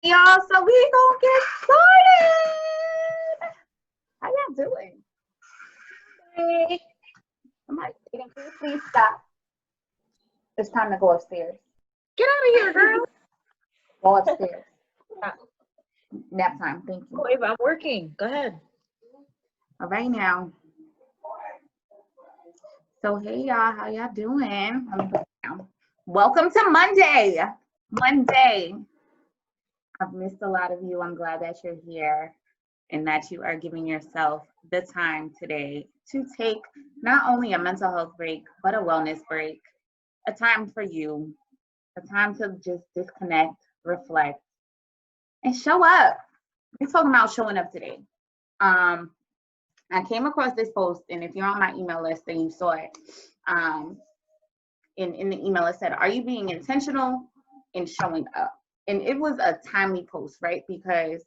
Y'all, so we gonna get started. How y'all doing? Hey, somebody, can you please stop? It's time to go upstairs. Get out of here, girl. Go upstairs. Nap time. Thank you. Oh, Ava, I'm working. Go ahead. All right now. So hey y'all, how y'all doing? Let me put it down. Welcome to Monday. Monday. I've missed a lot of you. I'm glad that you're here and that you are giving yourself the time today to take not only a mental health break, but a wellness break, a time for you, a time to just disconnect, reflect, and show up. We're talking about showing up today. I came across this post, and if you're on my email list, then you saw it. In the email, it said, "Are you being intentional in showing up?" And it was a timely post, right? Because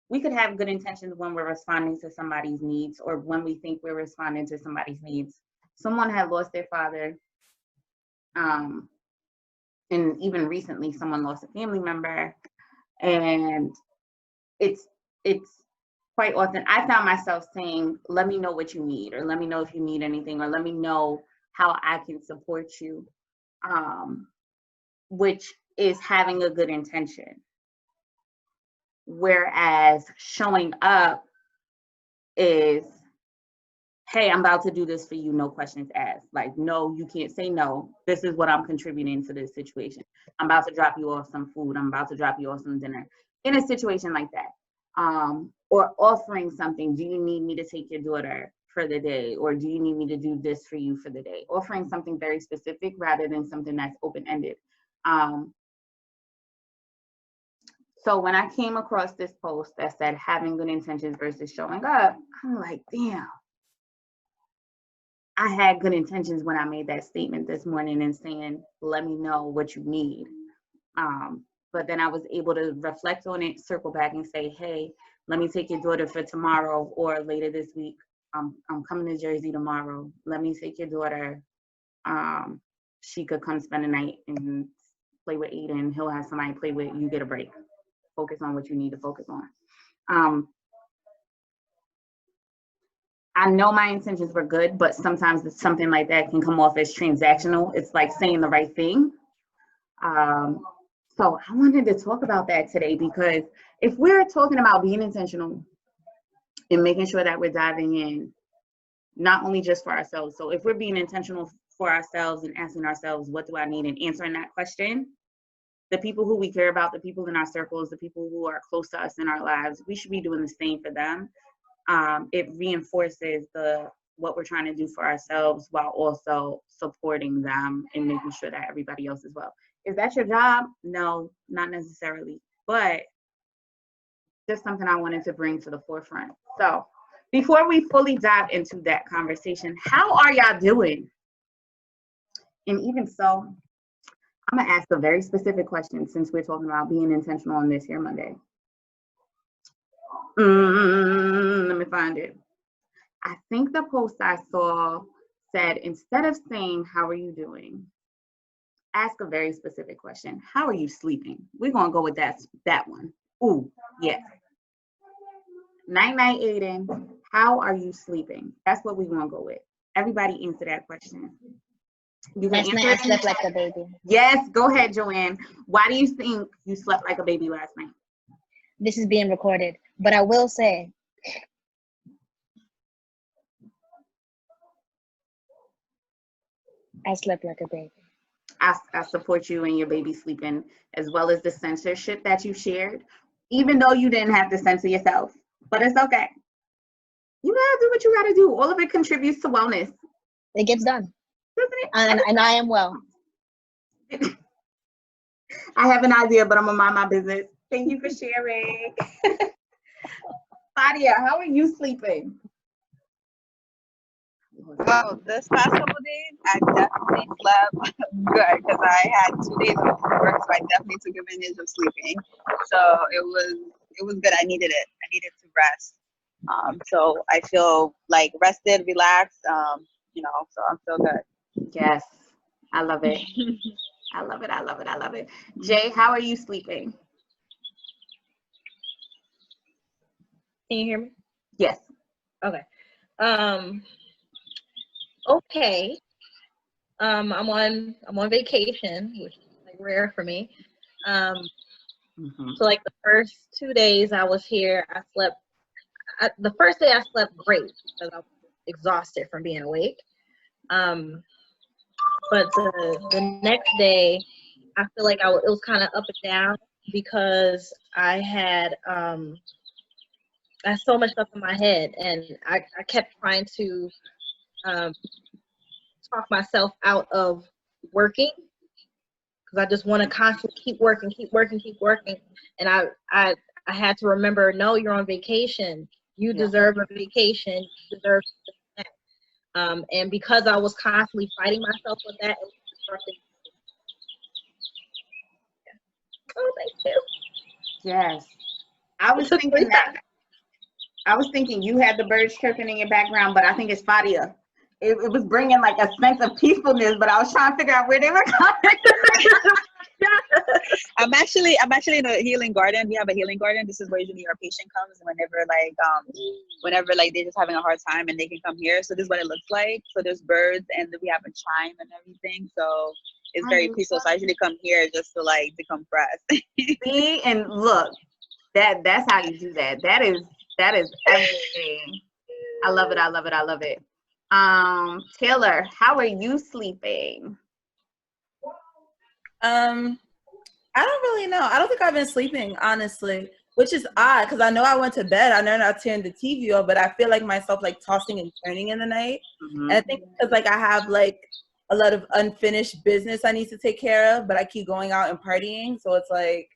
we could have good intentions when we're responding to somebody's needs or when we think we're responding to somebody's needs. Someone had lost their father. And even recently, someone lost a family member. And it's quite often, I found myself saying, let me know what you need, or let me know if you need anything, or let me know how I can support you, which is having a good intention. Whereas showing up is, hey, I'm about to do this for you, no questions asked. Like, no, you can't say no. This is what I'm contributing to this situation. I'm about to drop you off some food. I'm about to drop you off some dinner. In a situation like that. Or offering something. Do you need me to take your daughter for the day? Or do you need me to do this for you for the day? Offering something very specific rather than something that's open-ended. So when I came across this post that said having good intentions versus showing up, I'm like, damn. I had good intentions when I made that statement this morning and saying, let me know what you need. But then I was able to reflect on it, circle back and say, hey, let me take your daughter for tomorrow or later this week. I'm coming to Jersey tomorrow. Let me take your daughter. She could come spend the night and play with Aiden. He'll have somebody to play with. You get a break. Focus on what you need to focus on. I know my intentions were good, but sometimes something like that can come off as transactional. It's like saying the right thing. So I wanted to talk about that today, because if we're talking about being intentional and making sure that we're diving in, not only just for ourselves. So if we're being intentional for ourselves and asking ourselves, what do I need, and answering that question, the people who we care about, the people in our circles, the people who are close to us in our lives, we should be doing the same for them. It reinforces what we're trying to do for ourselves while also supporting them and making sure that everybody else is well. Is that your job? No, not necessarily, but just something I wanted to bring to the forefront. So before we fully dive into that conversation, how are y'all doing? And even so, I'm gonna ask a very specific question since we're talking about being intentional on this here Monday. Let me find it. I think the post I saw said, instead of saying, how are you doing? Ask a very specific question. How are you sleeping? We're going to go with that one. Ooh, yes. Night, Aiden. How are you sleeping? That's what we're going to go with. Everybody answer that question. You can last night I slept like a baby. Yes, go ahead, Joanne. Why do you think you slept like a baby last night? This is being recorded, but I will say, I slept like a baby. I support you in your baby sleeping, as well as the censorship that you shared, even though you didn't have to censor yourself. But it's okay. You gotta do what you gotta do. All of it contributes to wellness. It gets done. Doesn't it? And I am well. I have an idea, but I'm gonna mind my business. Thank you for sharing. Fadia, how are you sleeping? Well, this past couple of days, I definitely slept good because I had 2 days of work, so I definitely took advantage of sleeping. So it was good. I needed it. I needed to rest. So I feel like rested, relaxed. So I'm still good. Yes, I love it. I love it. Jay, how are you sleeping? Can you hear me? Yes. Okay. Okay. I'm on vacation, which is like rare for me. So like the first 2 days I was here, I slept. The first day I slept great because I was exhausted from being awake. But the next day, I feel like it was kind of up and down because I had so much stuff in my head, and I kept trying to talk myself out of working because I just want to constantly keep working. And I had to remember, no, you're on vacation. You deserve a vacation. You deserve that. And because I was constantly fighting myself with that, it was disrupting. Oh, thank you. Yes. I was thinking you had the birds chirping in your background, but I think it's Fadia. It was bringing like a sense of peacefulness, but I was trying to figure out where they were coming. I'm actually in a healing garden. We have a healing garden. This is where usually our patient comes whenever like they're just having a hard time and they can come here. So this is what it looks like. So there's birds and we have a chime and everything. So it's very peaceful. So I usually come here just to decompress. See, and look, that's how you do that. That is everything. I love it. Taylor, how are you sleeping? I don't really know. I don't think I've been sleeping, honestly, which is odd because I know I went to bed. I know not turned the TV on, but I feel like myself like tossing and turning in the night. And I think because like I have like a lot of unfinished business I need to take care of, but I keep going out and partying. So it's like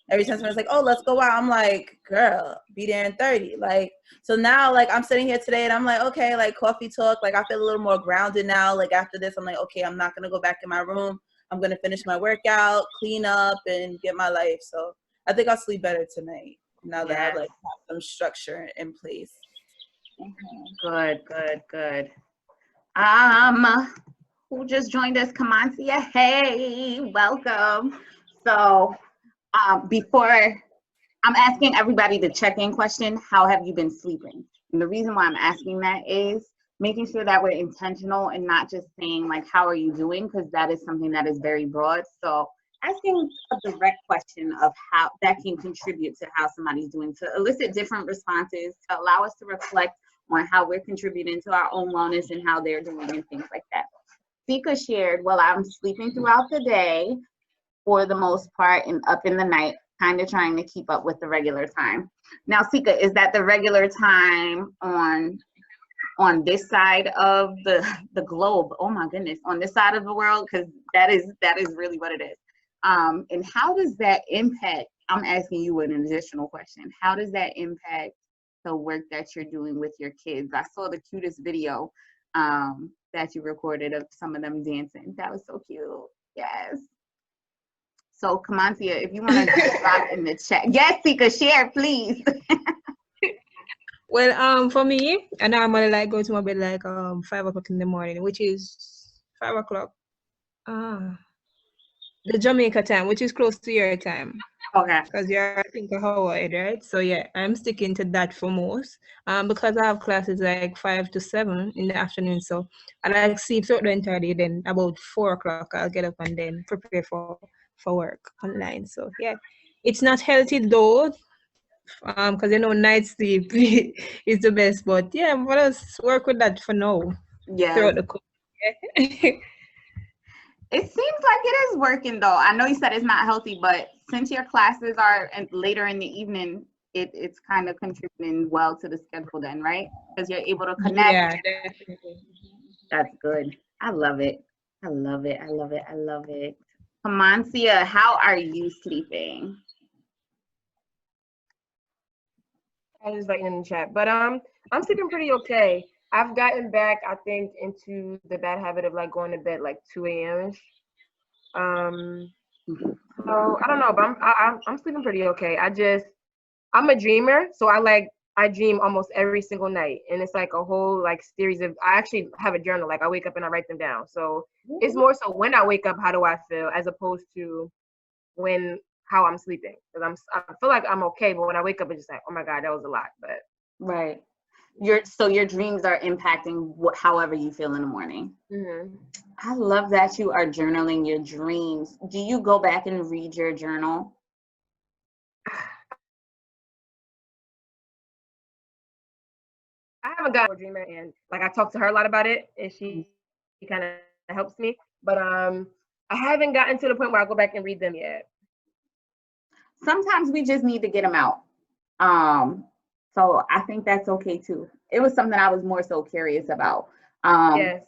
every time someone's like, oh, let's go out, I'm like, girl, be there in 30. Like, so now like I'm sitting here today and I'm like, okay, like coffee talk. Like I feel a little more grounded now. Like after this, I'm like, okay, I'm not going to go back in my room. I'm going to finish my workout, clean up, and get my life. So I think I'll sleep better tonight now that I've like some structure in place. Good. Who just joined us? Kamantia. Hey, welcome. So before I'm asking everybody the check-in question, how have you been sleeping? And the reason why I'm asking that is making sure that we're intentional and not just saying like, how are you doing? Because that is something that is very broad. So asking a direct question of how that can contribute to how somebody's doing, to elicit different responses, to allow us to reflect on how we're contributing to our own wellness and how they're doing and things like that. Sika shared, well, I'm sleeping throughout the day for the most part and up in the night, kind of trying to keep up with the regular time. Now, Sika, is that the regular time on this side of the globe? Oh my goodness, on this side of the world, because that is really what it is. And how does that impact? I'm asking you an additional question. How does that impact the work that you're doing with your kids? I saw the cutest video that you recorded of some of them dancing. That was so cute. Yes. So Kamantia, if you want to drop in the chat. Yes, Sika, share, please. Well, for me, I normally like go to my bed like 5 o'clock in the morning, which is 5 o'clock. The Jamaica time, which is close to your time. Okay. Because you're, I think, a hour ahead, right? So yeah, I'm sticking to that for most. Because I have classes like 5 to 7 in the afternoon. So I like sleep throughout the entire day. Then about 4 o'clock, I'll get up and then prepare for work online. So yeah, it's not healthy though. Because night sleep is the best. But yeah, let us work with that for now. Yeah. Throughout the course. It seems like it is working though. I know you said it's not healthy, but since your classes are later in the evening, it's kind of contributing well to the schedule then, right? Because you're able to connect. Yeah, definitely. That's good. I love it. Kamantia, how are you sleeping? I was writing in the chat, but I'm sleeping pretty okay. I've gotten back, I think, into the bad habit of like going to bed like 2 a.m. So I don't know, but I'm sleeping pretty okay. I'm a dreamer, so I dream almost every single night, and it's like a whole like series of. I actually have a journal. Like I wake up and I write them down. So it's more so when I wake up, how do I feel, as opposed to when how I'm sleeping, because I feel like I'm okay, but when I wake up, it's just like, oh my God, that was a lot. But Right. So your dreams are impacting however you feel in the morning. I love that you are journaling your dreams. Do you go back and read your journal? I haven't got a dreamer, and like I talked to her a lot about it, and she kind of helps me. But I haven't gotten to the point where I go back and read them yet. Sometimes we just need to get them out. So I think that's okay too. It was something I was more so curious about. Yes.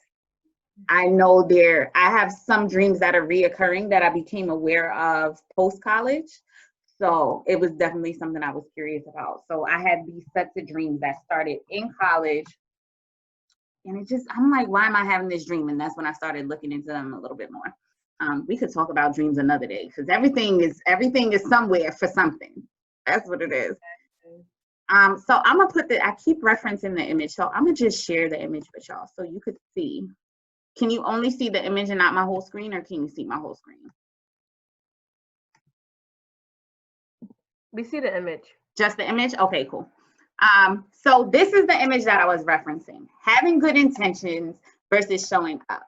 I know I have some dreams that are reoccurring that I became aware of post-college. So it was definitely something I was curious about. So I had these sets of dreams that started in college. And I'm like, why am I having this dream? And that's when I started looking into them a little bit more. We could talk about dreams another day, because everything is somewhere for something. That's what it is. So I'm gonna I keep referencing the image. So I'm gonna just share the image with y'all so you could see. Can you only see the image and not my whole screen, or can you see my whole screen? We see the image. Just the image? Okay, cool. So this is the image that I was referencing. Having good intentions versus showing up.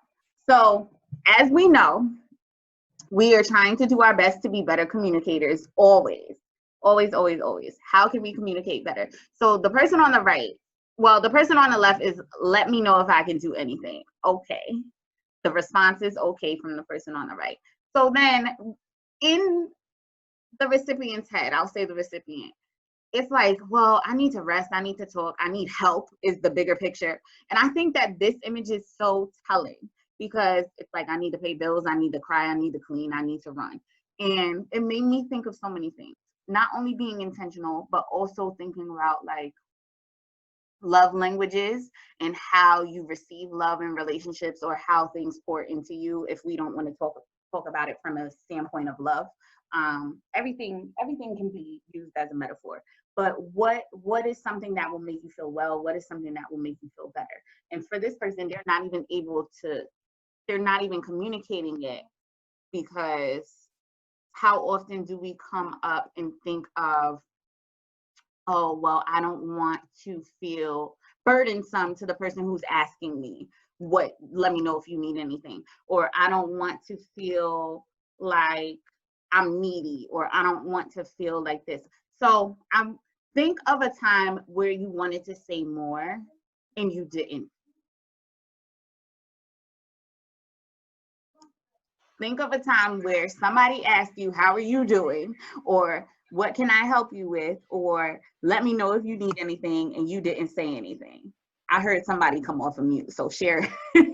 So as we know, we are trying to do our best to be better communicators always. Always, always, always. How can we communicate better? So the person on the right, the person on the left is, let me know if I can do anything. Okay. The response is okay from the person on the right. So then in the recipient's head, I'll say the recipient, it's like, well, I need to rest, I need to talk, I need help is the bigger picture. And I think that this image is so telling, because it's like, I need to pay bills, I need to cry, I need to clean, I need to run. And it made me think of so many things, not only being intentional, but also thinking about like love languages and how you receive love in relationships, or how things pour into you, if we don't want to talk about it from a standpoint of love. Everything can be used as a metaphor, but what is something that will make you feel well? What is something that will make you feel better? And for this person, they're not even communicating it, because how often do we come up and think of, oh, well, I don't want to feel burdensome to the person who's asking me let me know if you need anything, or I don't want to feel like I'm needy, or I don't want to feel like this. So think of a time where you wanted to say more and you didn't. Think of a time where somebody asked you, how are you doing? Or what can I help you with? Or let me know if you need anything, and you didn't say anything. I heard somebody come off of mute, so share. I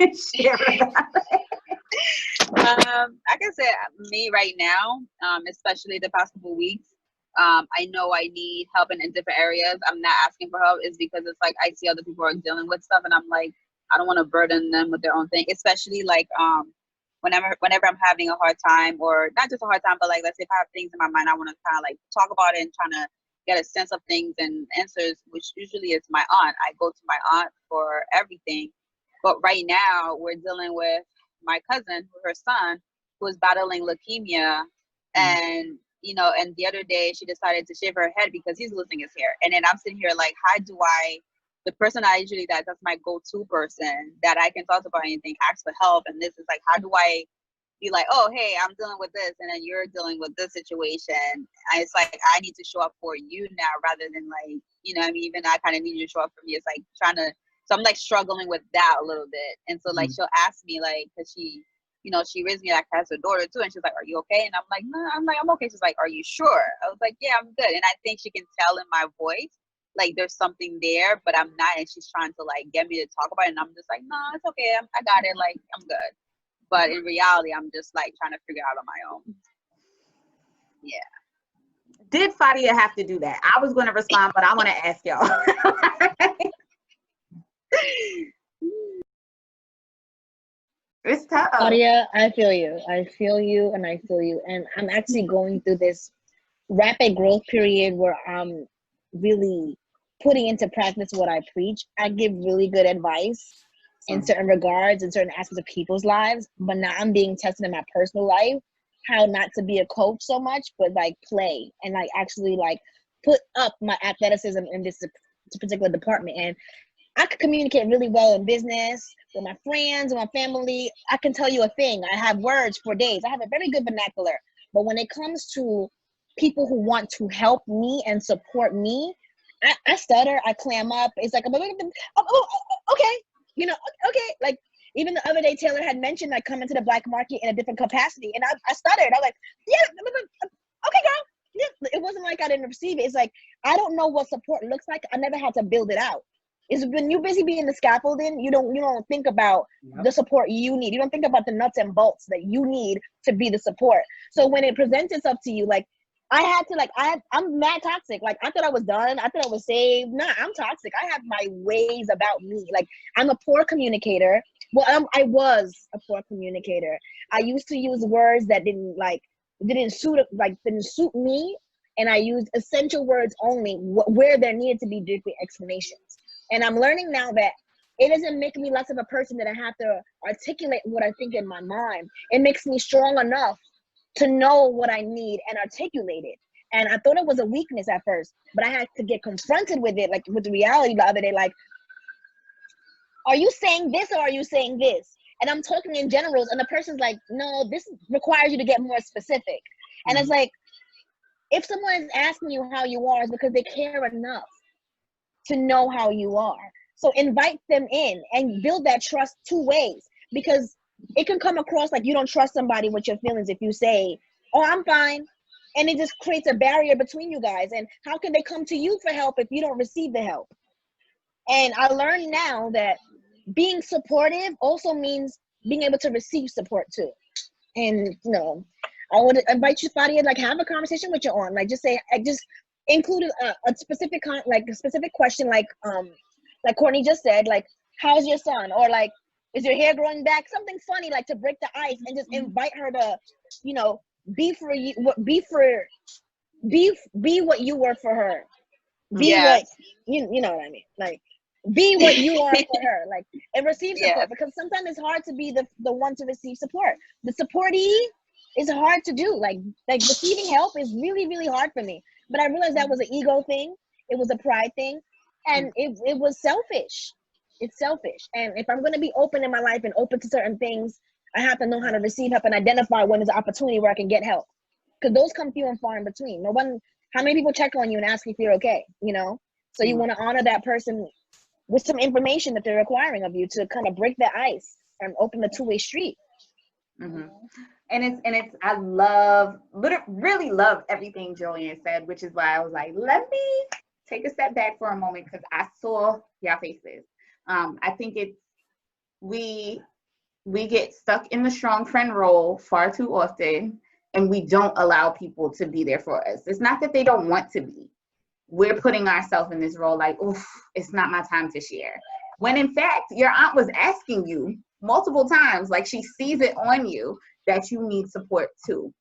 can say me right now, especially the past couple weeks, I know I need help in different areas. I'm not asking for help. It's because it's like I see other people are dealing with stuff, and I'm like, I don't want to burden them with their own thing, especially like whenever I'm having a hard time, or not just a hard time, but like, let's say if I have things in my mind, I want to kind of like talk about it and trying to get a sense of things and answers, which usually is my aunt. I go to my aunt for everything. But right now we're dealing with my cousin, her son, who is battling leukemia. And, you know, and the other day she decided to shave her head because he's losing his hair. And then I'm sitting here like, how do the person that's my go-to person that I can talk about anything, ask for help. And this is like, how do I be like, oh, hey, I'm dealing with this, and then you're dealing with this situation. It's like, I need to show up for you now, rather than like, you know, I mean, even I kind of need you to show up for me. It's like so I'm like struggling with that a little bit. And so like, she'll ask me like, cause she, you know, she raised me like as her daughter too. And she's like, are you okay? And I'm like, no, I'm okay. She's like, are you sure? I was like, yeah, I'm good. And I think she can tell in my voice, like there's something there, but I'm not. And she's trying to like get me to talk about it. And I'm just like, no, it's okay. I got it. Like, I'm good. But in reality, I'm just like trying to figure out on my own. Yeah. Did Fadia have to do that? I was going to respond, but I want to ask y'all. It's tough. Fadia, I feel you. And I'm actually going through this rapid growth period where I'm really putting into practice what I preach. I give really good advice in certain regards, in certain aspects of people's lives, but now I'm being tested in my personal life. how not to be a coach so much, but like play and like actually like put up my athleticism in this particular department. And I could communicate really well in business with my friends and my family. I can tell you a thing. I have words for days. I have a very good vernacular. But when it comes to people who want to help me and support me, I stutter. I clam up. It's like, okay, you know, okay. Like even the other day, Taylor had mentioned like coming to the black market in a different capacity, and I stuttered. I was like, yeah, okay, girl. Yeah. It wasn't like I didn't receive it. It's like I don't know what support looks like. I never had to build it out. Is when you're busy being the scaffolding, you don't think about the support you need. You don't think about the nuts and bolts that you need to be the support. So when it presents itself to you, like I had to like I'm mad toxic. Like I thought I was done. I thought I was saved. Nah, I'm toxic. I have my ways about me. Like I'm a poor communicator. Well, I was a poor communicator. I used to use words that didn't suit me, and I used essential words only where there needed to be deeper explanations. And I'm learning now that it doesn't make me less of a person that I have to articulate what I think in my mind. It makes me strong enough to know what I need and articulate it. And I thought it was a weakness at first, but I had to get confronted with it, like with the reality the other day, like, are you saying this or are you saying this? And I'm talking in generals, and the person's like, no, this requires you to get more specific. And it's like, if someone is asking you how you are, it's because they care enough to know how you are. So invite them in and build that trust two ways, because it can come across like you don't trust somebody with your feelings if you say, oh, I'm fine. And it just creates a barrier between you guys. And how can they come to you for help if you don't receive the help? And I learned now that being supportive also means being able to receive support too. And you know, I would invite you, Fadia, like have a conversation with your aunt. Like just say, just include a specific question, like Courtney just said, like, how's your son? Or like, is your hair growing back? Something funny, like to break the ice, and just invite her to, you know, be what you were for her. Be Yes. what you know what I mean? Like be what you are for her, like, and receive support. Yes. Because sometimes it's hard to be the one to receive support. The supportee is hard to do. Like receiving help is really, really hard for me. But I realized that was an ego thing. It was a pride thing. And it was selfish. It's selfish. And if I'm going to be open in my life and open to certain things, I have to know how to receive help and identify when there's an opportunity where I can get help. Because those come few and far in between. How many people check on you and ask if you're okay, you know? So you want to honor that person with some information that they're requiring of you to kind of break the ice and open the two-way street. Mm-hmm. And it's I really love everything Joanne said, which is why I was like, let me take a step back for a moment, because I saw y'all faces. I think we get stuck in the strong friend role far too often, and we don't allow people to be there for us. It's not that they don't want to be. We're putting ourselves in this role like, oof, it's not my time to share. When in fact, your aunt was asking you multiple times, like she sees it on you that you need support too.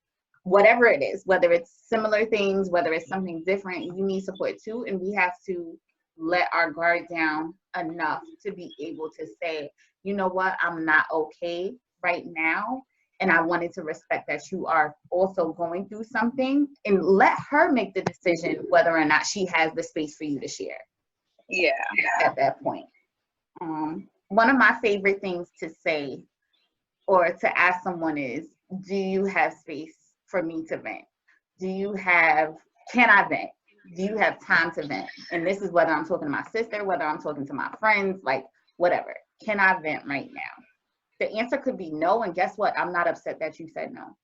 Whatever it is, whether it's similar things, whether it's something different, you need support too. And we have to let our guard down enough to be able to say, you know what, I'm not okay right now. And I wanted to respect that you are also going through something, and let her make the decision whether or not she has the space for you to share. Yeah. At that point. One of my favorite things to say or to ask someone is, do you have space for me to vent? Can I vent? Do you have time to vent? And this is whether I'm talking to my sister, whether I'm talking to my friends, like whatever. Can I vent right now? The answer could be no, and guess what? I'm not upset that you said no,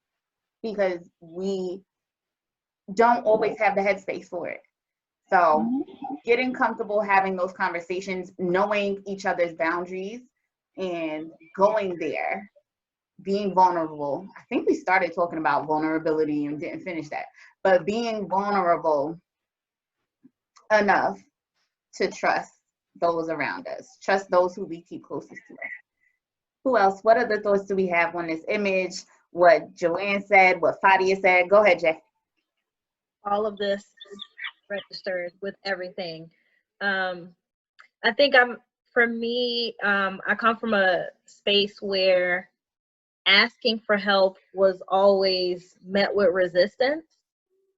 because we don't always have the headspace for it. So getting comfortable having those conversations, knowing each other's boundaries, and going there, being vulnerable. I think we started talking about vulnerability and didn't finish that, but being vulnerable enough to trust those around us, trust those who we keep closest to us. Who else? What other thoughts do we have on this image? What Joanne said, what Fadia said? Go ahead, Jay. All of this is registered with everything. I think I come from a space where asking for help was always met with resistance.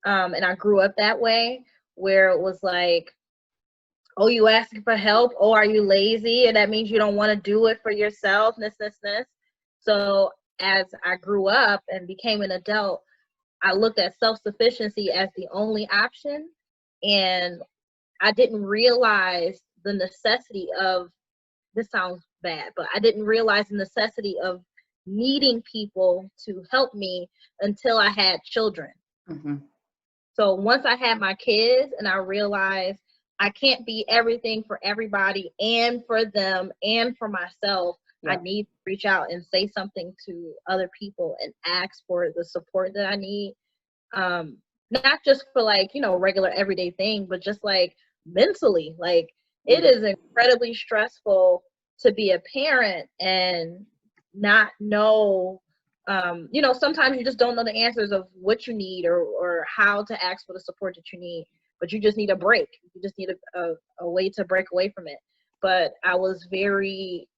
And I grew up that way, where it was like, oh, you asking for help? Oh, are you lazy? And that means you don't want to do it for yourself, this. So as I grew up and became an adult, I looked at self-sufficiency as the only option. And I didn't realize the necessity of, this sounds bad, but I didn't realize the necessity of needing people to help me until I had children. Mm-hmm. So once I had my kids and I realized I can't be everything for everybody and for them and for myself, I need to reach out and say something to other people and ask for the support that I need. Not just for like, you know, regular everyday thing, but just like mentally, like it is incredibly stressful to be a parent and not know, you know, sometimes you just don't know the answers of what you need or how to ask for the support that you need, but you just need a break. You just need a way to break away from it. But I was very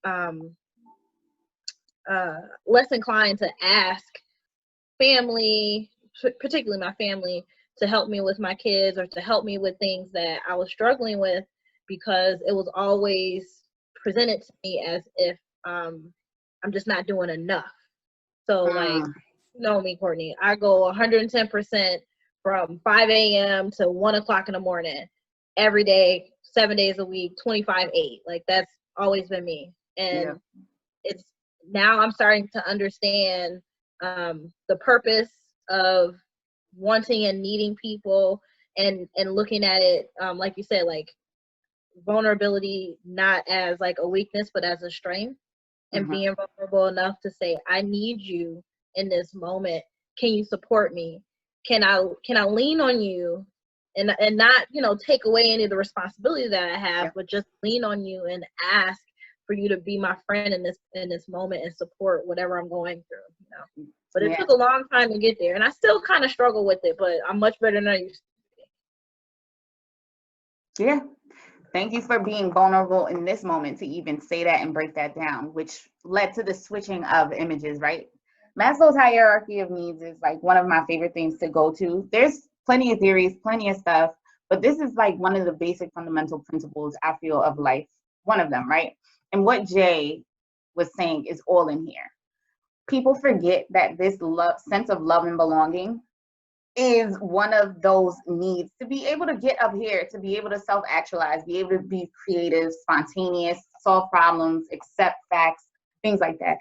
less inclined to ask family, particularly my family, to help me with my kids or to help me with things that I was struggling with, because it was always presented to me as if I'm just not doing enough. So like, you know me, Courtney, I go 110% from 5 a.m. to 1 o'clock in the morning, every day, 7 days a week, 25/8. Like that's always been me. And it's, now I'm starting to understand the purpose of wanting and needing people, and looking at it, like you said, like vulnerability, not as like a weakness, but as a strength, and being vulnerable enough to say, I need you in this moment. Can you support me? Can I lean on you, and not, you know, take away any of the responsibility that I have, but just lean on you and ask for you to be my friend in this moment and support whatever I'm going through, you know. But it took a long time to get there, and I still kind of struggle with it, but I'm much better than I used to be. Yeah. Thank you for being vulnerable in this moment to even say that and break that down, which led to the switching of images, right? Maslow's hierarchy of needs is like one of my favorite things to go to. There's plenty of theories, plenty of stuff, but this is like one of the basic fundamental principles I feel of life, one of them, right? And what Jay was saying is all in here. People forget that this sense of love and belonging is one of those needs to be able to get up here, to be able to self-actualize, be able to be creative, spontaneous, solve problems, accept facts, things like that.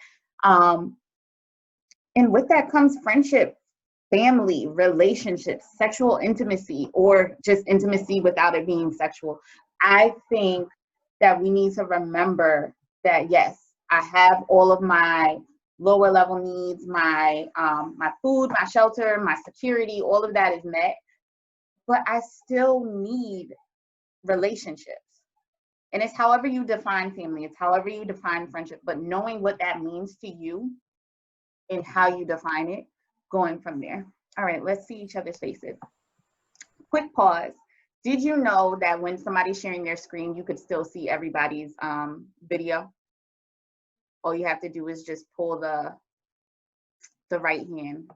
And with that comes friendship, family, relationships, sexual intimacy, or just intimacy without it being sexual. I think that we need to remember that, yes, I have all of my lower level needs, my food, my shelter, my security, all of that is met, but I still need relationships. And it's however you define family, it's however you define friendship, but knowing what that means to you and how you define it, going from there. All right, let's see each other's faces. Quick pause. Did you know that when somebody's sharing their screen, you could still see everybody's video? All you have to do is just pull the right hand.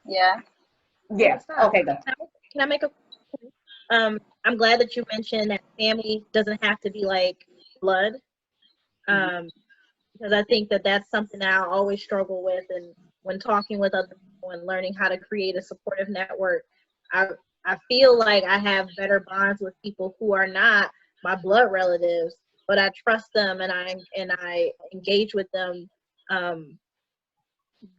Yeah. Yeah. Okay, go. Can I make a I'm glad that you mentioned that family doesn't have to be like blood. Because I think that that's something that I always struggle with, and when talking with other people and learning how to create a supportive network, I feel like I have better bonds with people who are not my blood relatives, but I trust them and I engage with them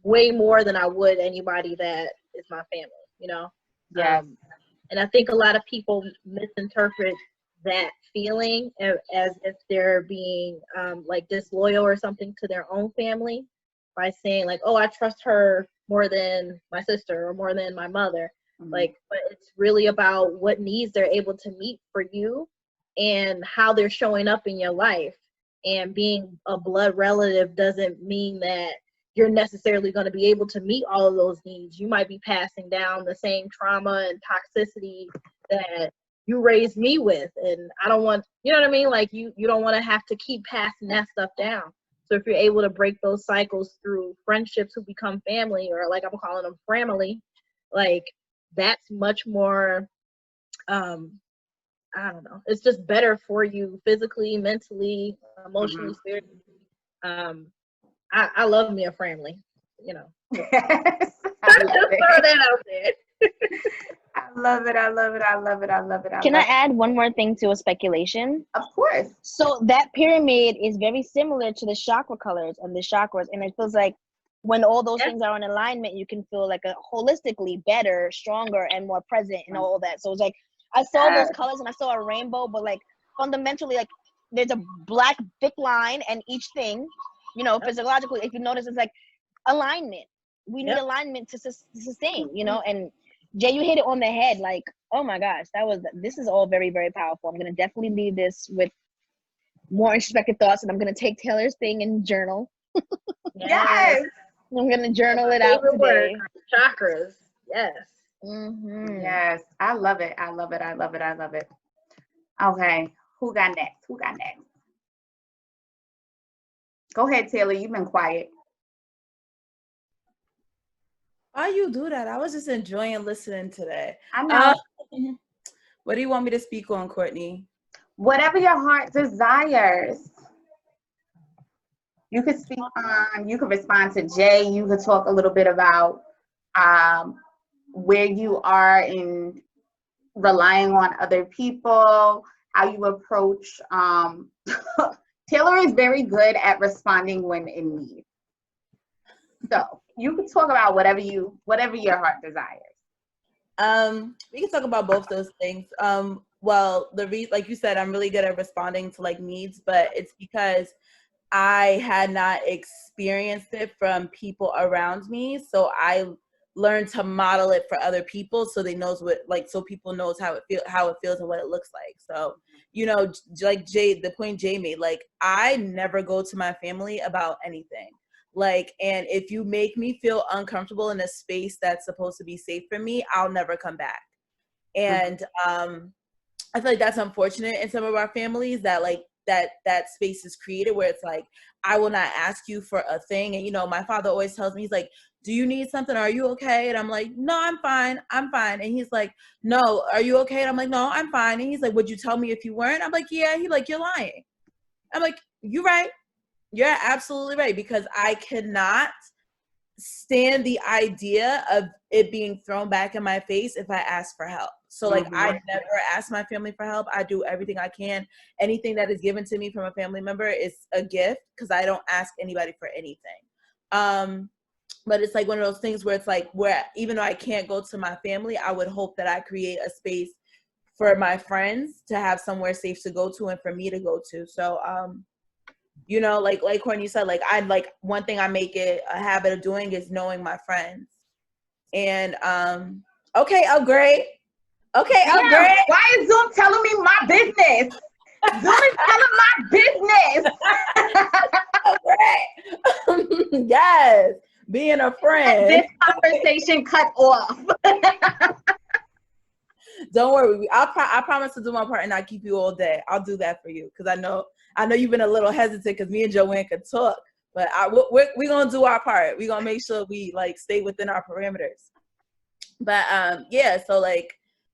way more than I would anybody that is my family, you know? Yeah. And I think a lot of people misinterpret that feeling as if they're being like disloyal or something to their own family by saying like, oh, I trust her more than my sister or more than my mother. Like, but it's really about what needs they're able to meet for you and how they're showing up in your life. And being a blood relative doesn't mean that you're necessarily going to be able to meet all of those needs. You might be passing down the same trauma and toxicity that you raised me with, and I don't want, you know what I mean? Like you don't want to have to keep passing that stuff down. So if you're able to break those cycles through friendships who become family, or like I'm calling them family, like that's much more, I don't know. It's just better for you physically, mentally, emotionally, spiritually. I love me a family, you know. Yes. Just throw that out there. I love it. I love it. I love it. I love it. Can I add one more thing to a speculation? Of course. So that pyramid is very similar to the chakra colors and the chakras, and it feels like when all those things are in alignment, you can feel like a holistically better, stronger, and more present in all that. So it's like I saw those colors and I saw a rainbow, but like fundamentally, like there's a black thick line, and each thing, you know, physiologically, if you notice, it's like alignment. We need alignment to sustain, you know. And Jay, you hit it on the head. Like, oh my gosh, this is all very, very powerful. I'm gonna definitely leave this with more introspective thoughts, and I'm gonna take Taylor's thing and journal. Yes. I'm gonna journal it out today. Chakras. Yes. Mm-hmm. Yes. I love it. I love it. I love it. I love it. Okay. Who got next? Who got next? Go ahead, Taylor. You've been quiet. Why you do that? I was just enjoying listening today. I know. What do you want me to speak on, Courtney? Whatever your heart desires. You could speak on, you could respond to Jay. You could talk a little bit about where you are in relying on other people, how you approach. Taylor is very good at responding when in need. So you can talk about whatever your heart desires. We can talk about both those things. Well, like you said, I'm really good at responding to like needs, but it's because I had not experienced it from people around me. So I learned to model it for other people so they knows so people knows how it feels and what it looks like. So, you know, like Jay, the point Jay made, like I never go to my family about anything. Like, and if you make me feel uncomfortable in a space that's supposed to be safe for me, I'll never come back. And I feel like that's unfortunate in some of our families that like that space is created where it's like, I will not ask you for a thing. And, you know, my father always tells me, he's like, do you need something? Are you okay? And I'm like, no, I'm fine. I'm fine. And he's like, no, are you okay? And I'm like, no, I'm fine. And he's like, would you tell me if you weren't? I'm like, yeah. He's like, you're lying. I'm like, you're right. You're absolutely right. Because I cannot stand the idea of it being thrown back in my face if I ask for help. So like I never ask my family for help. I do everything I can. Anything that is given to me from a family member is a gift because I don't ask anybody for anything. But it's like one of those things where it's like where even though I can't go to my family, I would hope that I create a space for my friends to have somewhere safe to go to and for me to go to. So you know, like Courtney said, like I like one thing I make it a habit of doing is knowing my friends. And okay, upgrade. Okay, upgrade. Why is Zoom telling me my business? Zoom is telling my business. Upgrade. Yes, being a friend. This conversation cut off. Don't worry, I promise to do my part and not keep you all day. I'll do that for you because I know you've been a little hesitant because me and Joanne could talk, but we're gonna do our part. We're gonna make sure we like stay within our parameters. But yeah, so like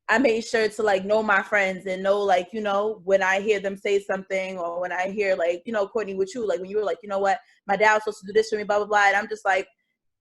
I made sure to like know my friends and know like, you know, when I hear them say something or when I hear like, you know, Courtney with you, like when you were like, you know what, my dad was supposed to do this for me, blah, blah, blah. And I'm just like,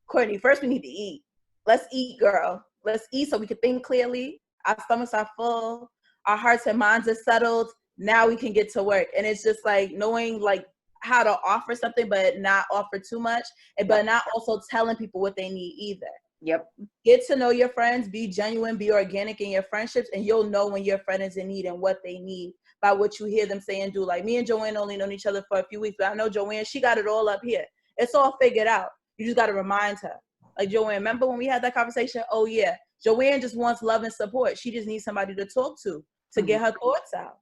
Courtney, first we need to eat. Let's eat, girl. Let's eat so we can think clearly. Our stomachs are full. Our hearts and minds are settled. Now we can get to work. And it's just like knowing like how to offer something, but not offer too much, but not also telling people what they need either. Yep. Get to know your friends, be genuine, be organic in your friendships, and you'll know when your friend is in need and what they need by what you hear them say and do. Like me and Joanne only known each other for a few weeks, but I know Joanne, she got it all up here. It's all figured out. You just got to remind her. Like Joanne, remember when we had that conversation? Oh yeah. Joanne just wants love and support. She just needs somebody to talk to get her thoughts out.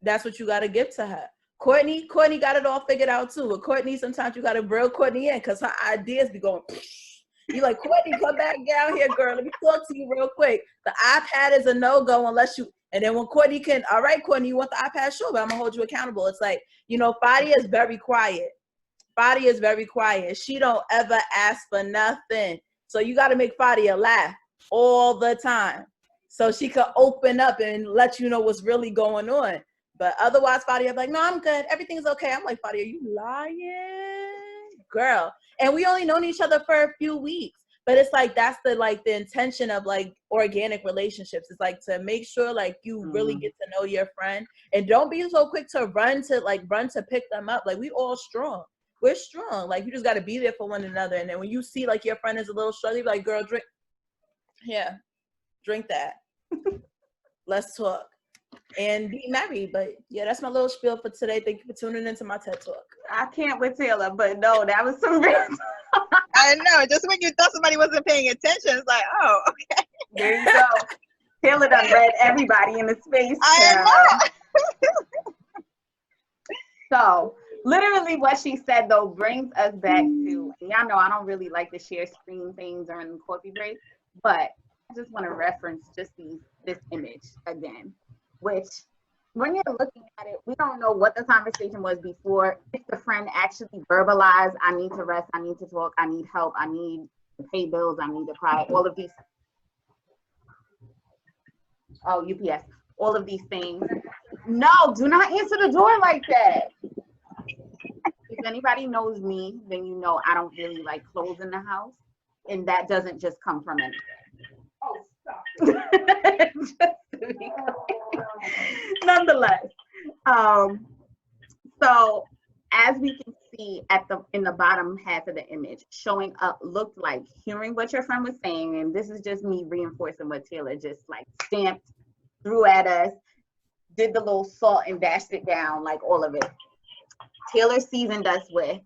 That's what you got to give to her. Courtney got it all figured out too. But Courtney, sometimes you got to reel Courtney in because her ideas be going, you like, Courtney, come back down here, girl. Let me talk to you real quick. The iPad is a no-go unless you, And then when Courtney all right, Courtney, you want the iPad? Sure, but I'm gonna hold you accountable. It's like, Fadia is very quiet. Fadia is very quiet. She don't ever ask for nothing. So you got to make Fadia laugh all the time so she could open up and let you know what's really going on. But otherwise, Fadia be like, no, I'm good. Everything's okay. I'm like, Fadia, are you lying? Girl. And we only known each other for a few weeks. But it's like, that's the intention of like organic relationships. It's like to make sure like you really get to know your friend, and don't be so quick to run to pick them up. Like, we all strong. We're strong. Like, you just got to be there for one another. And then when you see like your friend is a little struggling, like, girl, drink. Yeah, drink that. Let's talk and be married. But yeah, that's my little spiel for today. Thank you for tuning into my TED Talk. I can't with Taylor, but no, that was some real. I know. Just when you thought somebody wasn't paying attention, it's like, oh, okay. There you go. Taylor done read everybody in the space. I know. So literally what she said though brings us back to, and y'all know I don't really like to share screen things during the coffee break, but I just want to reference just this image again, which when you're looking at it, we don't know what the conversation was before. If the friend actually verbalized, I need to rest, I need to talk, I need help, I need to pay bills, I need to cry, all of these. Oh, UPS, all of these things. No, do not answer the door like that. If anybody knows me, then you know I don't really like clothes in the house, and that doesn't just come from anything. Oh, stop. Just to be clear. Nonetheless, so as we can see in the bottom half of the image, showing up looked like hearing what your friend was saying, and this is just me reinforcing what Taylor just like stamped, threw at us, did the little salt and dashed it down, like all of it. Taylor seasoned us with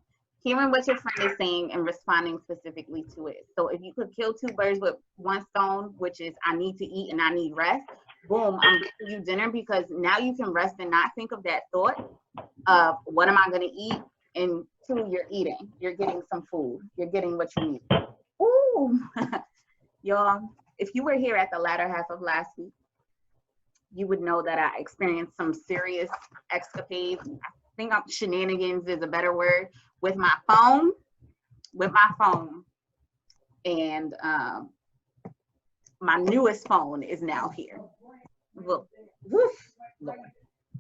hearing what your friend is saying and responding specifically to it. So if you could kill two birds with one stone, which is I need to eat and I need rest, boom, I'm giving you dinner, because now you can rest and not think of that thought of what am I going to eat, and two, you're eating. You're getting some food. You're getting what you need. Ooh, y'all, if you were here at the latter half of last week, you would know that I experienced some serious escapades. I think shenanigans is a better word with my phone. And my newest phone is now here. Look, woof, Lord.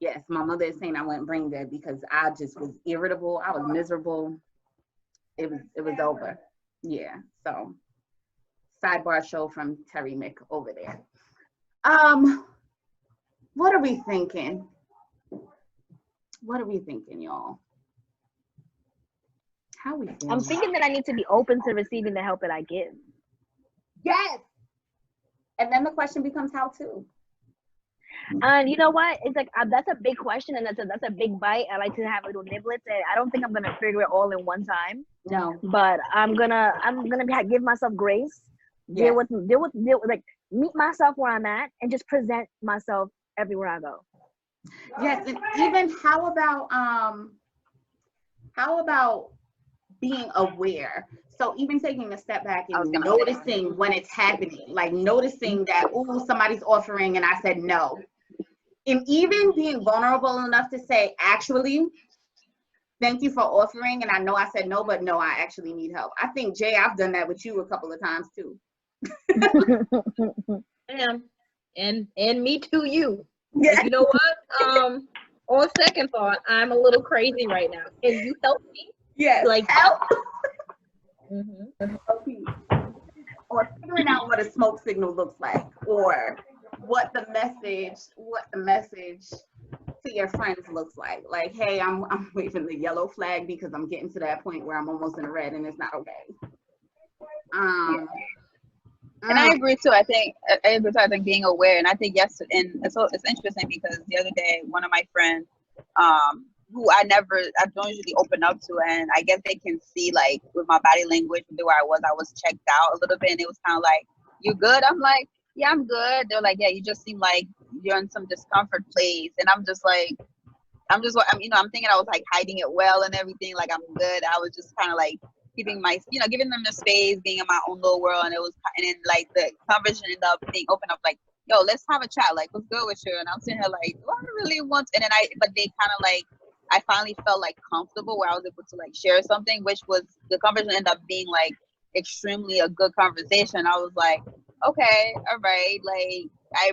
Yes, my mother is saying I wouldn't bring that because I just was irritable. I was miserable. It was over. Yeah. So sidebar show from Terry Mick over there. What are we thinking? What are we thinking, y'all? How are we feeling? I'm thinking that I need to be open to receiving the help that I give. Yes. And then the question becomes how to. And you know what? It's like that's a big question, and that's a big bite. I like to have little niblets, and I don't think I'm gonna figure it all in one time. No. But I'm gonna give myself grace. Yes. Deal with like meet myself where I'm at, and just present myself everywhere I go. Yes, and even how about being aware? So even taking a step back and noticing when it's happening, like noticing that, oh, somebody's offering and I said no. And even being vulnerable enough to say, actually, thank you for offering, and I know I said no, but no, I actually need help. I think, Jay, I've done that with you a couple of times too. And me too, you. Yeah. You know what? On second thought, I'm a little crazy right now. Can you help me? Yes. Like help. Mm-hmm. Or figuring out what a smoke signal looks like, or what the message to your friends looks like. Like, hey, I'm waving the yellow flag because I'm getting to that point where I'm almost in the red and it's not okay. And I agree too. I think being aware, and I think yes, and so it's interesting because the other day one of my friends, who I don't usually open up to, and I guess they can see like with my body language where I was checked out a little bit, and it was kind of like, "You good?" I'm like, "Yeah, I'm good." They're like, "Yeah, you just seem like you're in some discomfort place," and I'm thinking I was like hiding it well and everything, like I'm good. I was just kind of like giving them the space, being in my own little world, and then like the conversation ended up being open up like, yo, let's have a chat. Like, what's good with you? And I'm sitting here like, do I really want to? And then but they kind of like, I finally felt like comfortable where I was able to like share something, which was the conversation ended up being like extremely a good conversation. I was like, okay, all right. I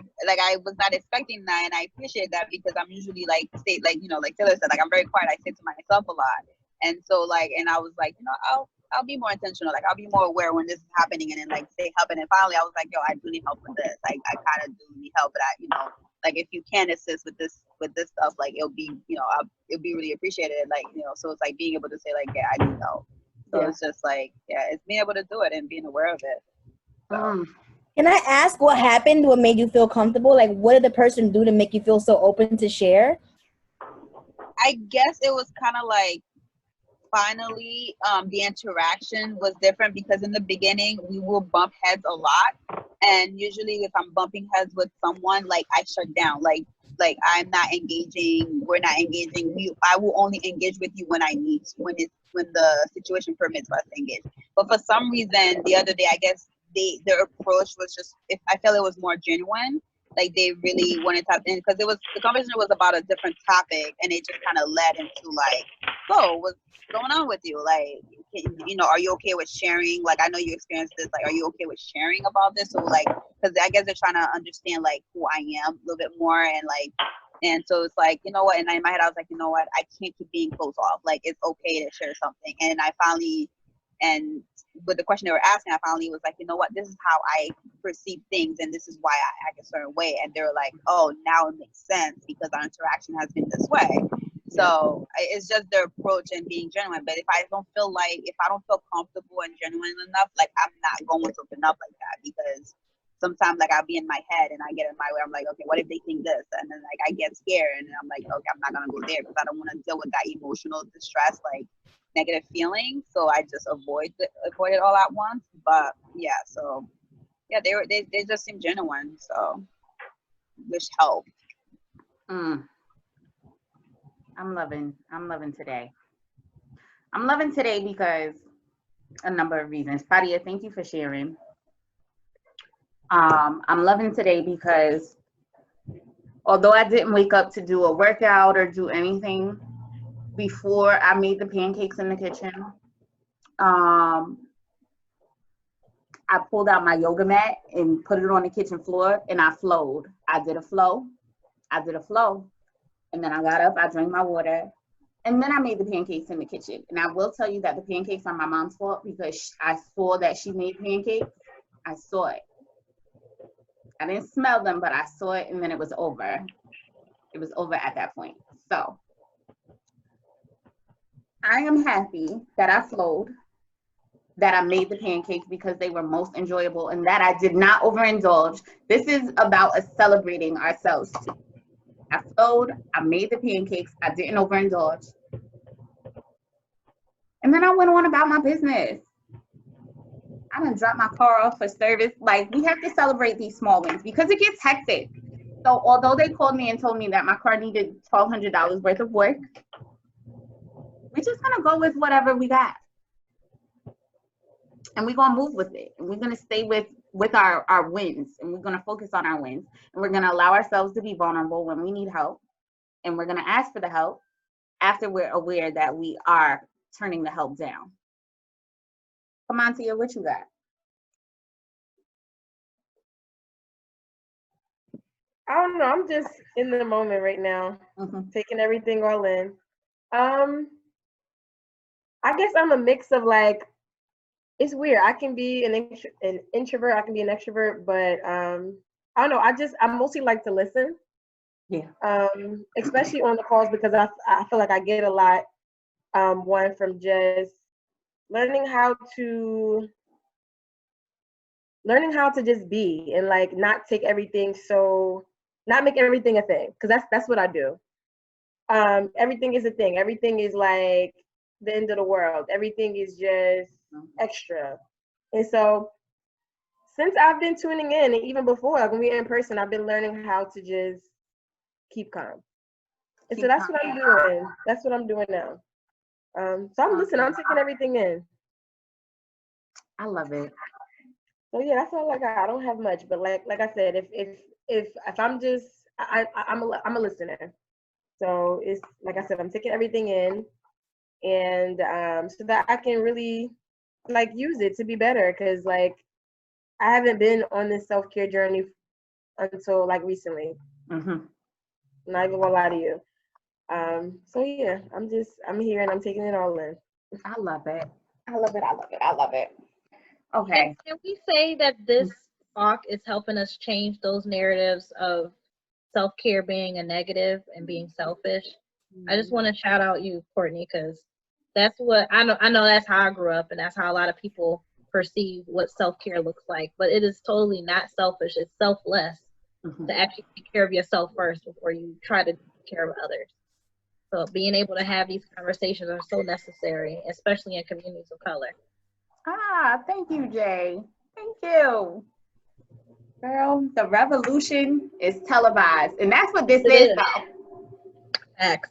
was not expecting that, and I appreciate that because I'm usually like like Taylor said, like I'm very quiet. I say to myself a lot. And so and I was like, I'll be more intentional. Like I'll be more aware when this is happening and then like stay help. And then finally I was like, yo, I do need help with this. Like I kind of do need help, but like if you can assist with this stuff, like it'll be, it'll be really appreciated. Like, so it's like being able to say like, yeah, I need help. So it's just like, yeah, it's being able to do it and being aware of it. So. Can I ask what happened? What made you feel comfortable? Like, what did the person do to make you feel so open to share? I guess it was kind of like, finally, the interaction was different because in the beginning we will bump heads a lot, and usually if I'm bumping heads with someone, like I shut down, like I'm not engaging, we're not engaging. I will only engage with you when I need to, when the situation permits us to engage. But for some reason, the other day, I guess their approach was just, I felt it was more genuine. Like they really wanted to, because the conversation was about a different topic, and it just kind of led into like, oh, what's going on with you? Like, are you okay with sharing? Like, I know you experienced this. Like, are you okay with sharing about this? So like, because I guess they're trying to understand like who I am a little bit more, and so it's like, you know what? And in my head, I was like, you know what? I can't keep being closed off. Like, it's okay to share something. And I finally, and with the question they were asking, I finally was like, you know what? This is how I perceive things, and this is why I act a certain way. And they were like, oh, now it makes sense because our interaction has been this way. So it's just their approach and being genuine. But if I don't feel comfortable and genuine enough, like I'm not going to open up like that, because sometimes like I'll be in my head and I get in my way. I'm like, okay, what if they think this? And then like I get scared and I'm like, okay, I'm not gonna go there because I don't want to deal with that emotional distress, like negative feeling. So I just avoid it all at once. But yeah, so yeah, they just seem genuine. So which helped. I'm loving today. I'm loving today because a number of reasons. Fadia, thank you for sharing. I'm loving today because although I didn't wake up to do a workout or do anything before I made the pancakes in the kitchen, I pulled out my yoga mat and put it on the kitchen floor and I flowed. I did a flow. And then I got up, I drank my water, and then I made the pancakes in the kitchen. And I will tell you that the pancakes are my mom's fault because I saw that she made pancakes. I saw it. I didn't smell them, but I saw it, and then it was over. It was over at that point. So I am happy that I flowed, that I made the pancakes because they were most enjoyable, and that I did not overindulge. This is about us celebrating ourselves too. I flowed, I made the pancakes, I didn't overindulge. And then I went on about my business. I done dropped my car off for service. Like, we have to celebrate these small wins because it gets hectic. So although they called me and told me that my car needed $1,200 worth of work, we're just gonna go with whatever we got. And we're gonna move with it. And we're gonna stay with our wins, and we're gonna focus on our wins. And we're gonna allow ourselves to be vulnerable when we need help. And we're gonna ask for the help after we're aware that we are turning the help down. Come on, Tia, what you got? I don't know. I'm just in the moment right now, taking everything all in. I guess I'm a mix of like, it's weird. I can be an introvert. I can be an extrovert, but I don't know. I mostly like to listen. Yeah. Especially on the calls because I feel like I get a lot. One from just learning how to just be and like not make everything a thing, because that's what I do. Everything is a thing. Everything is like the end of the world. Everything is just extra. And so since I've been tuning in, and even before, like when we're in person, I've been learning how to just keep calm. And so that's what I'm doing. That's what I'm doing now. So I'm listening. I'm taking everything in. I love it. So yeah, that's all I got. I don't have much, but like I said, if I'm just I'm a listener. So it's like I said, I'm taking everything in, and so that I can really like use it to be better. Cause like I haven't been on this self-care journey until like recently. Mm-hmm. Not even gonna lie to you. So yeah, I'm here and I'm taking it all in. I love it. I love it. I love it. I love it. Okay. And can we say that this talk is helping us change those narratives of self-care being a negative and being selfish? I just want to shout out you, Courtney, because that's what I know. I know that's how I grew up, and that's how a lot of people perceive what self-care looks like. But it is totally not selfish. It's selfless to actually take care of yourself first before you try to take care of others. So being able to have these conversations are so necessary, especially in communities of color. Thank you, Jay. Thank you. Girl, the revolution is televised. And that's what this is, though. X.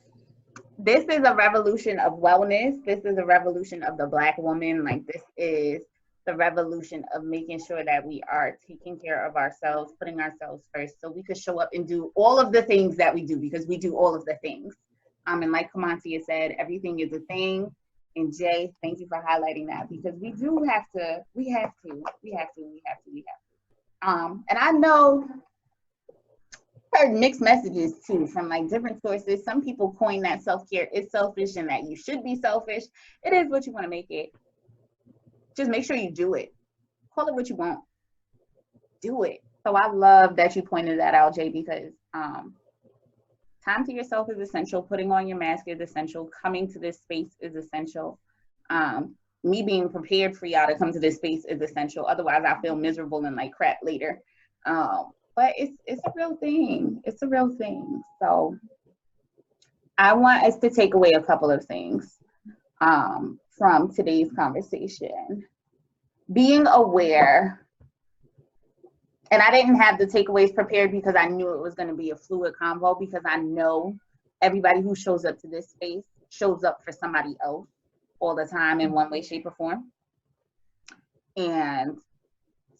This is a revolution of wellness. This is a revolution of the Black woman. Like, this is the revolution of making sure that we are taking care of ourselves, putting ourselves first, so we could show up and do all of the things that we do, because we do all of the things. And like Kamantia said, everything is a thing. And Jay, thank you for highlighting that, because we have to. And I know heard mixed messages too from like different sources. Some people coin that self-care is selfish and that you should be selfish. It is what you want to make it. Just make sure you do it. Call it what you want. Do it. So I love that you pointed that out, Jay, because time to yourself is essential. Putting on your mask is essential. Coming to this space is essential. Me being prepared for y'all to come to this space is essential. Otherwise, I feel miserable and like crap later. But it's a real thing. It's a real thing. So I want us to take away a couple of things from today's conversation. Being aware. And I didn't have the takeaways prepared because I knew it was going to be a fluid convo, because I know everybody who shows up to this space shows up for somebody else all the time in one way, shape, or form. And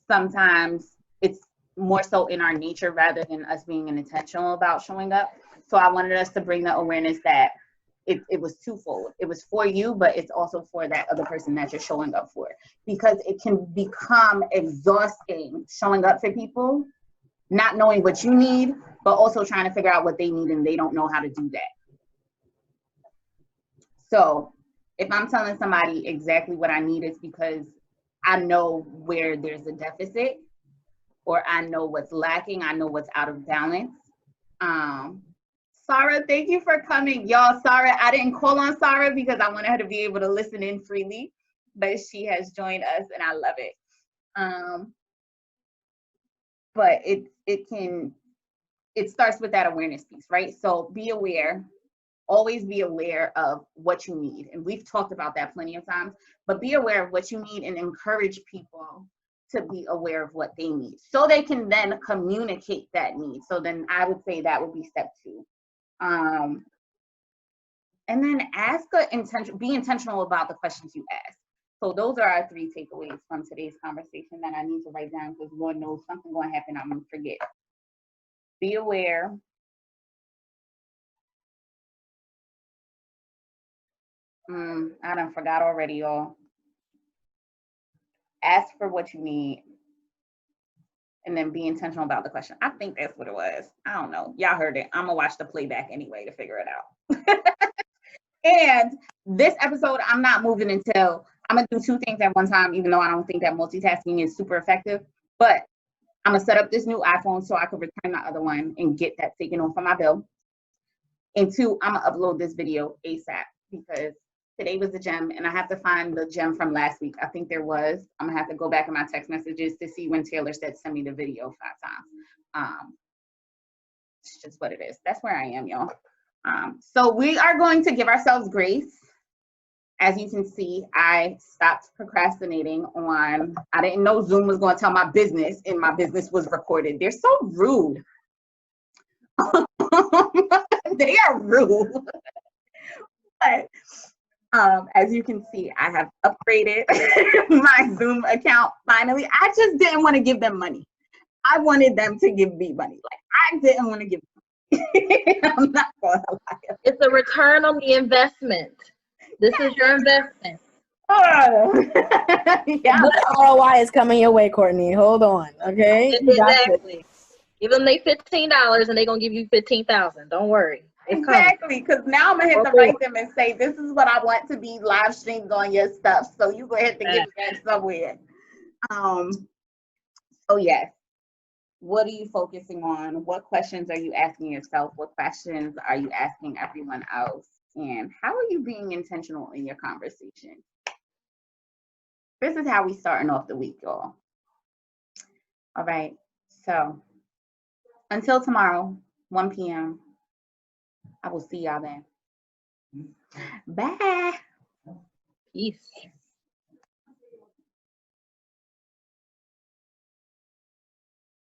sometimes it's more so in our nature rather than us being intentional about showing up. So I wanted us to bring the awareness that it was twofold. It was for you, but it's also for that other person that you're showing up for. Because it can become exhausting showing up for people, not knowing what you need, but also trying to figure out what they need and they don't know how to do that. So if I'm telling somebody exactly what I need, it's because I know where there's a deficit, or I know what's lacking, I know what's out of balance. Sarah, thank you for coming. Y'all, Sarah, I didn't call on Sarah because I wanted her to be able to listen in freely, but she has joined us and I love it. But it starts with that awareness piece, right? So be aware, always be aware of what you need. And we've talked about that plenty of times, but be aware of what you need and encourage people to be aware of what they need so they can then communicate that need. So then I would say that would be step 2. And then be intentional about the questions you ask. So those are our 3 takeaways from today's conversation that I need to write down, because Lord knows something going to happen, I'm going to forget. Be aware. I done forgot already, y'all. Ask for what you need. And then be intentional about the question. I think that's what it was. I don't know. Y'all heard it. I'm going to watch the playback anyway to figure it out. And this episode, I'm not moving until I'm going to do 2 things at one time, even though I don't think that multitasking is super effective. But I'm going to set up this new iPhone so I can return my other one and get that taken off of my bill. And 2, I'm going to upload this video ASAP, because today was the gem, and I have to find the gem from last week. I think there was. I'm going to have to go back in my text messages to see when Taylor said send me the video 5 times. It's just what it is. That's where I am, y'all. So we are going to give ourselves grace. As you can see, I stopped procrastinating on, I didn't know Zoom was going to tell my business, and my business was recorded. They're so rude. They are rude. But As you can see, I have upgraded my Zoom account finally. I just didn't want to give them money. I wanted them to give me money. Like, I didn't want to give them money. I'm not going to lie. It's a return on the investment. This is your investment. Yeah. Good ROI is coming your way, Courtney. Hold on, okay? You got this. Exactly. Give them they $15 and they're gonna give you 15,000. Don't worry. It's coming. Exactly, because now I'm gonna have to write them and say, this is what I want to be live streamed on your stuff. So you go ahead and give it back somewhere. So yes. What are you focusing on? What questions are you asking yourself? What questions are you asking everyone else? And how are you being intentional in your conversation? This is how we starting off the week, y'all. All right, so until tomorrow, 1 p.m., I will see y'all then. Bye. Peace.